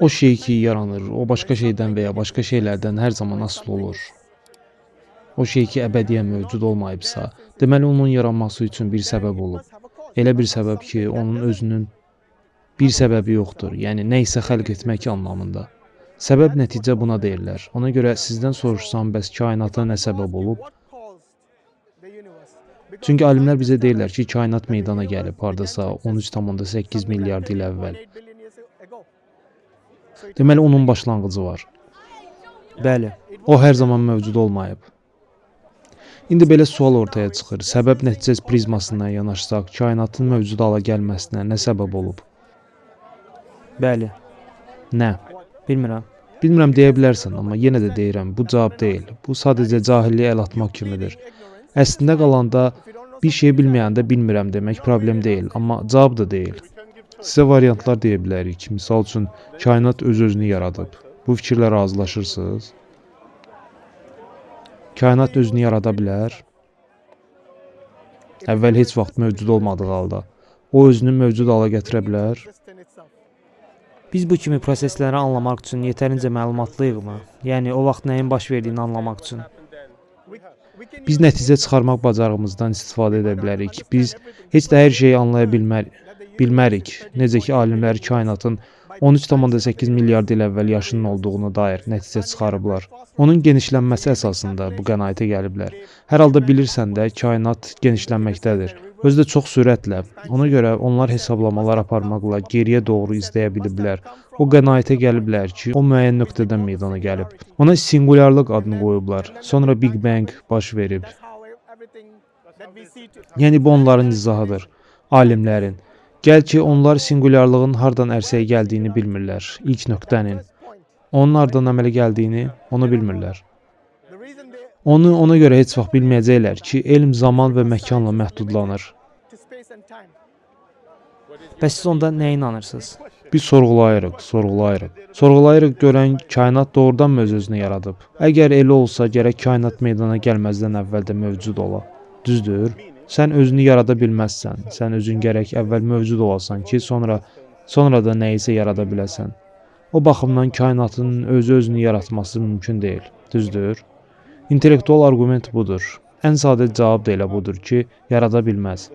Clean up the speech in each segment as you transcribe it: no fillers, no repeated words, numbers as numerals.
O şey ki yaranır, o başqa şeydən və ya başqa şeylərdən hər zaman asılı olur. O şey ki əbədiyyən mövcud olmayıbsa, deməli onun yaranması üçün bir səbəb olub. Elə bir səbəb ki, onun özünün bir səbəbi yoxdur, yəni nə isə xəlq etmək anlamında. Səbəb nəticə buna deyirlər. Ona görə sizdən soruşsam, bəs kainata nə səbəb olub? Çünki alimlər bizə deyirlər ki, kainat meydana gəlib hardasa 13,8 milyard il əvvəl. Deməli onun başlanğıcı var. Bəli. O hər zaman mövcud olmayıb. İndi belə sual ortaya çıxır. Səbəb nəticə prizmasından yanaşsaq, kainatın mövcud hala gəlməsinə nə səbəb olub? Bəli. Nə? Bilmirəm. Bilmirəm deyə bilərsən, amma yenə də deyirəm, bu cavab deyil. Bu sadəcə cahilliyə əl atmaq kimidir. Əslində qalanda bir şey bilməyəndə bilmirəm demək problem deyil, amma cavab da deyil. Sizə variantlar deyə bilərik. Misal üçün, kainat öz-özünü yaradıb. Bu fikirlə razılaşırsınız? Kainat özünü yarada bilər. Əvvəl heç vaxt mövcud olmadığı halda. O özünü mövcud hala gətirə bilər. Biz bu kimi prosesləri anlamaq üçün yetərincə məlumatlıyıqmı? Yəni o vaxt nəyin baş verdiyini anlamaq üçün. Biz nəticə çıxarmaq bacarığımızdan istifadə edə bilərik. Biz heç də hər şeyi anlaya bilmərik. Necə ki, alimlər kainatın 13,8 milyard il əvvəl yaşının olduğuna dair nəticə çıxarıblar. Onun genişlənməsi əsasında bu qənaətə gəliblər. Hər halda bilirsən də, kainat genişlənməkdədir. Özü də çox sürətlə. Ona görə onlar hesablamalar aparmaqla geriyə doğru izləyə biliblər. O qənaətə gəliblər ki, o müəyyən nöqtədən meydana gəlib. Ona singulyarlıq adını qoyublar. Sonra Big Bang baş verib. Yəni bu onların izahıdır. Alimlərin. Gəl ki, onlar singulyarlığın hardan ərsəyə gəldiyini bilmirlər. İlk nöqtənin. Onun hardan əmələ gəldiyini onu bilmirlər. Onu ona görə heç vaxt bilməyəcəklər ki, elm zaman və məkanla məhdudlanır. Bəs siz onda nəyə inanırsınız? Biz sorğulayırıq. Sorğulayırıq görən kainat doğrudan mı öz-özünü yaradıb? Əgər elə olsa, gərək kainat meydana gəlməzdən əvvəl də mövcud ola. Düzdür? Sən özünü yarada bilməzsən. Sən özün gərək əvvəl mövcud olasan ki, sonra da nə isə yarada biləsən. O baxımdan kainatın özü-özünü yaratması mümkün deyil. Düzdür? İntellektual arqument budur. Ən sadə cavab da elə budur ki, yarada bilməz.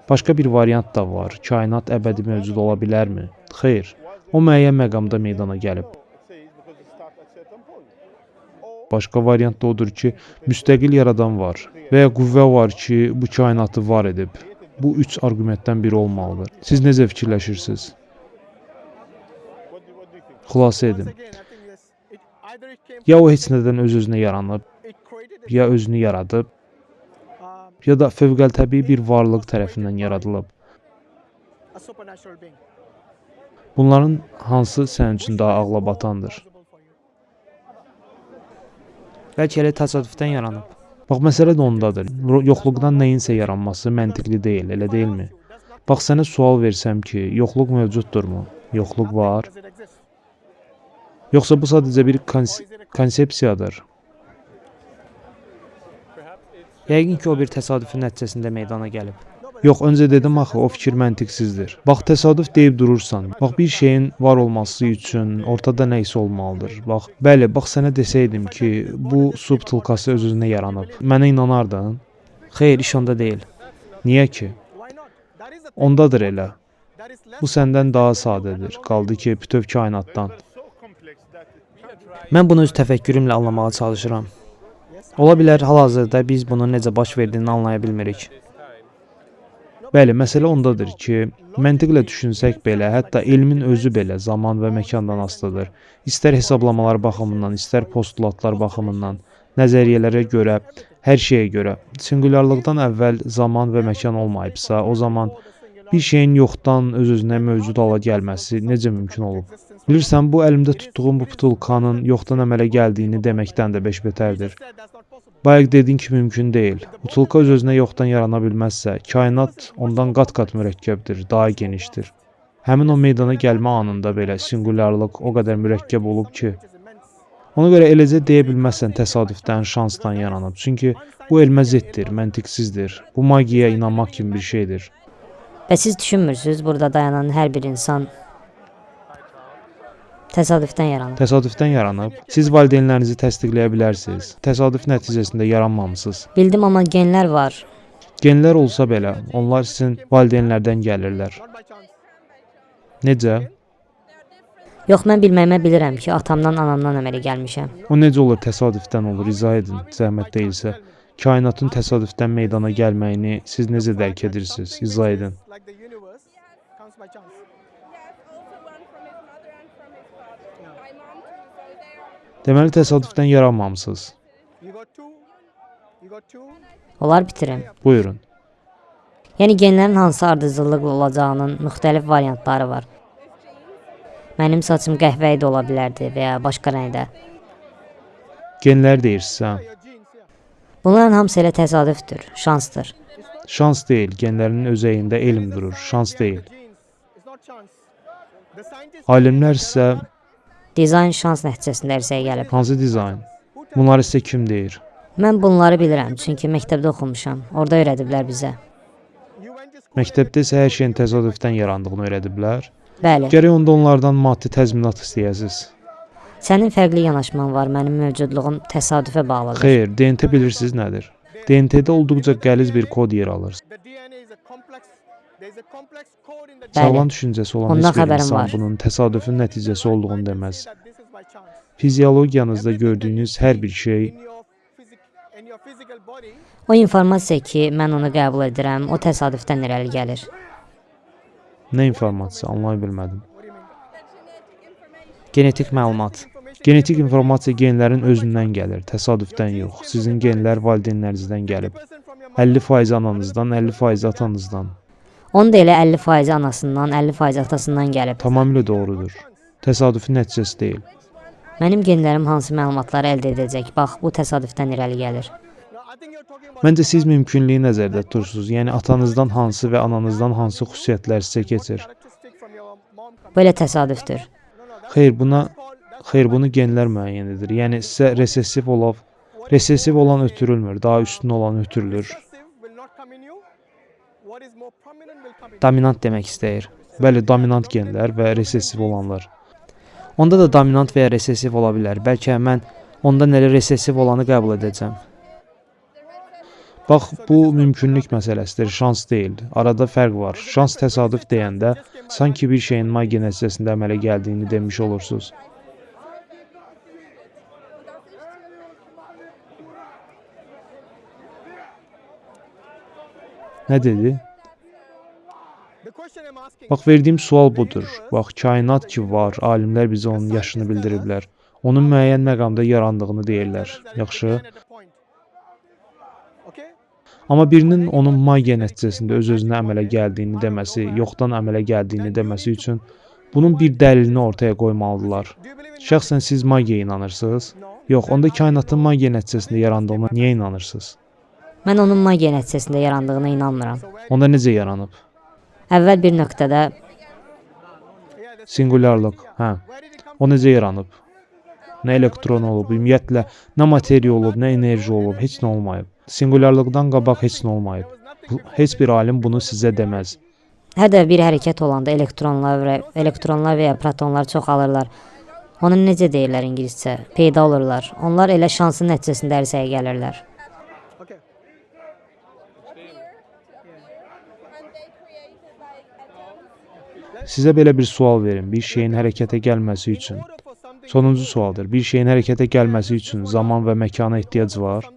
Başqa bir variant da var. Kainat əbədi mövcud ola bilərmi? Xeyr. O müəyyən məqamda meydana gəlib. Başqa variant da odur ki, müstəqil yaradan var və ya qüvvə var ki, bu kainatı var edib. Bu üç arqumentdən biri olmalıdır. Siz necə fikirləşirsiniz? Xülasə edin. Ya o heç nədən öz-özünə yaranıb, ya özünü yaradıb, ya da fövqəltəbii bir varlıq tərəfindən yaradılıb. Bunların hansı sənin üçün daha ağla batandır? Bəlkə elə təsadüfdən yaranıb. Bax, məsələ də ondadır. Yoxluqdan nəyinsə yaranması məntiqli deyil, elə deyilmi? Bax, sənə sual versəm ki, yoxluq mövcuddurmu? Yoxluq var. Yoxsa bu sadəcə bir konsepsiyadır? Yəqin ki, o bir təsadüfün nəticəsində meydana gəlib. Yox, öncə dedim axı, o fikir məntiqsizdir. Bax, təsadüf deyib durursan. Bax, bir şeyin var olması üçün ortada nə isə olmalıdır. Bax, bəli, bax sənə desəydim ki, bu su butulkası öz-özünə yaranıb. Mənə inanardın? Xeyr, iş onda deyil. Niyə ki? Ondadır elə. Bu səndən daha sadədir. Qaldı ki, bütöv kainatdan. Mən bunu öz təfəkkürümlə anlamağa çalışıram. Ola bilər, hal-hazırda biz bunun necə baş verdiyini anlaya bilmirik. Bəli, məsələ ondadır ki, məntiqlə düşünsək belə, hətta elmin özü belə zaman və məkandan asılıdır. İstər hesablamalar baxımından, istər postulatlar baxımından, nəzəriyyələrə görə, hər şeyə görə. Singulyarlıqdan əvvəl zaman və məkan olmayıbsa, o zaman bir şeyin yoxdan öz-özünə mövcud hala gəlməsi necə mümkün olub? Bilirsən, bu əlimdə tutduğum bu butulkanın yoxdan əmələ gəldiyini deməkdən də beş betərdir. Bayaq dedin ki, mümkün deyil. Butulka öz-özünə yoxdan yarana bilməzsə, kainat ondan qat-qat mürəkkəbdir, daha genişdir. Həmin o meydana gəlmə anında belə singulyarlıq o qədər mürəkkəb olub ki, ona görə eləcə deyə bilməzsən təsadüfdən, şansdan yaranıb. Çünki bu elmə ziddir, məntiqsizdir. Bu magiyaya inanmaq kimi bir şeydir. Və siz düşünmürsünüz, burada dayanan hər bir insan Təsadüfdən yaranıb. Təsadüfdən yaranıb. Siz valideynlərinizi təsdiqləyə bilərsiniz. Təsadüf nəticəsində yaranmamısınız. Bildim, amma genlər var. Genlər olsa belə, onlar sizin valideynlərdən gəlirlər. Necə? Yox, mən bilməyimə bilirəm ki, atamdan, anamdan əmələ gəlmişəm. O necə olur təsadüfdən olur? İzah edin, zəhmət deyilsə. Kainatın təsadüfdən meydana gəlməyini siz necə dərk edirsiniz? İzah edin. Deməli təsadüfdən yaranmamısınız. Olar bitirim. Buyurun. Yəni genlərin hansı ardıcıllıqla olacağının müxtəlif variantları var. Mənim saçım qəhvəyi də ola bilərdi və ya başqa rəngdə. Genlər deyirsiz, hə? Bunların hamısı elə təsadüfdür, şansdır. Şans deyil, genlərin özəyində elm durur. Şans deyil. Alimlər isə Dizayn şans nəticəsində ərsəyə gəlib. hansı dizayn? Bunları sizə kim deyir? Mən bunları bilirəm, çünki məktəbdə oxumuşam. Orada öyrədiblər bizə. Məktəbdə isə hər şeyin təsadüfdən yarandığını öyrədiblər. Bəli. Gərək onda onlardan maddi təzminat istəyəsiniz. Sənin fərqli yanaşman var, mənim mövcudluğum təsadüfə bağlıdır. Xeyr, DNT bilirsiniz nədir? DNT-də olduqca qəliz bir kod yer alır. Sağlam düşüncəsi olan Ondan heç bir xəbərim insan var. bunun təsadüfün nəticəsi olduğunu deməz. Fiziologiyanızda gördüyünüz hər bir şey O informasiya ki, mən onu qəbul edirəm, o təsadüfdən irəli gəlir. nə informasiya anlaya bilmədim. Genetik məlumat. Genetik informasiya genlərin özündən gəlir, təsadüfdən yox. Sizin genlər valideynlərinizdən gəlib. 50% ananızdan, 50% atanızdan. Onun da elə 50% anasından, 50% atasından gəlib. Tamamilə doğrudur. Təsadüfün nəticəsi deyil. Mənim genlərim hansı məlumatları əldə edəcək? Bax, bu təsadüfdən irəli gəlir. Məncə siz mümkünlüyü nəzərdə tutursunuz. Yəni atanızdan hansı və ananızdan hansı xüsusiyyətlər sizə keçir? Bu elə təsadüfdür. Xeyr, bunu genlər müəyyən edir. Yəni sizə resessiv olan ötürülmür, daha üstün olan ötürülür. Dominant demək istəyir. Bəli, dominant genlər və resessiv olanlar. Onda da dominant və ya resessiv ola bilər. Bəlkə mən ondan elə resessiv olanı qəbul edəcəm. Bax, bu mümkünlük məsələsidir, şans deyil. Arada fərq var. Şans təsadüf deyəndə sanki bir şeyin magiya nəticəsində əmələ gəldiyini demiş olursunuz. Nə dedi? Bax, verdiyim sual budur. Bax, kainat ki var, alimlər bizə onun yaşını bildiriblər. Onun müəyyən məqamda yarandığını deyirlər. Yaxşı. Amma birinin onun magiya nəticəsində öz-özünə əmələ gəldiyini deməsi, yoxdan əmələ gəldiyini deməsi üçün bunun bir dəlilini ortaya qoymalıdırlar. Şəxsən siz magiyaya inanırsınız? Yox, onda kainatın magiya nəticəsində yarandığına niyə inanırsınız? Mən onun magiya nəticəsində yarandığına inanmıram. Onda necə yaranıb? Əvvəl bir nöqtədə Singulyarlıq, hə. O necə yaranıb? Nə elektron olub, ümumiyyətlə, nə materiya olub, nə enerji olub, heç nə olmayıb. Singulyarlıqdan qabaq heç nə olmayıb. Heç bir alim bunu sizə deməz. hər də bir hərəkət olanda elektronlar və ya protonlar çoxalırlar. Onu necə deyirlər ingiliscə? Peyda olurlar. Onlar elə şansın nəticəsində ərsəyə gəlirlər. Sizə belə bir sual verim. Bir şeyin hərəkətə gəlməsi üçün. Sonuncu sualdır. Bir şeyin hərəkətə gəlməsi üçün zaman və məkana ehtiyac var.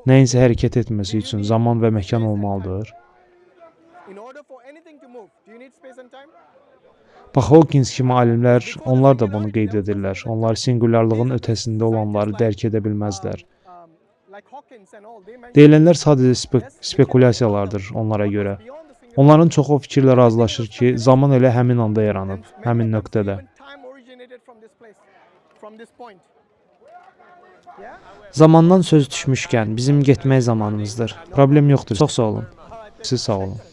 Nəyinsə hərəkət etməsi üçün zaman və məkan olmalıdır. Bax, Hawkins kimi alimlər, onlar da bunu qeyd edirlər. Onlar singulyarlığın ötəsində olanları dərk edə bilməzlər. Deyilənlər sadəcə spekulyasiyalardır onlara görə. Onların çoxu fikirlə razılaşır ki, zaman elə həmin anda yaranıb, həmin nöqtədə. Zamandan söz düşmüşkən bizim getmək zamanımızdır. Problem yoxdur. Çox sağ olun. Siz sağ olun.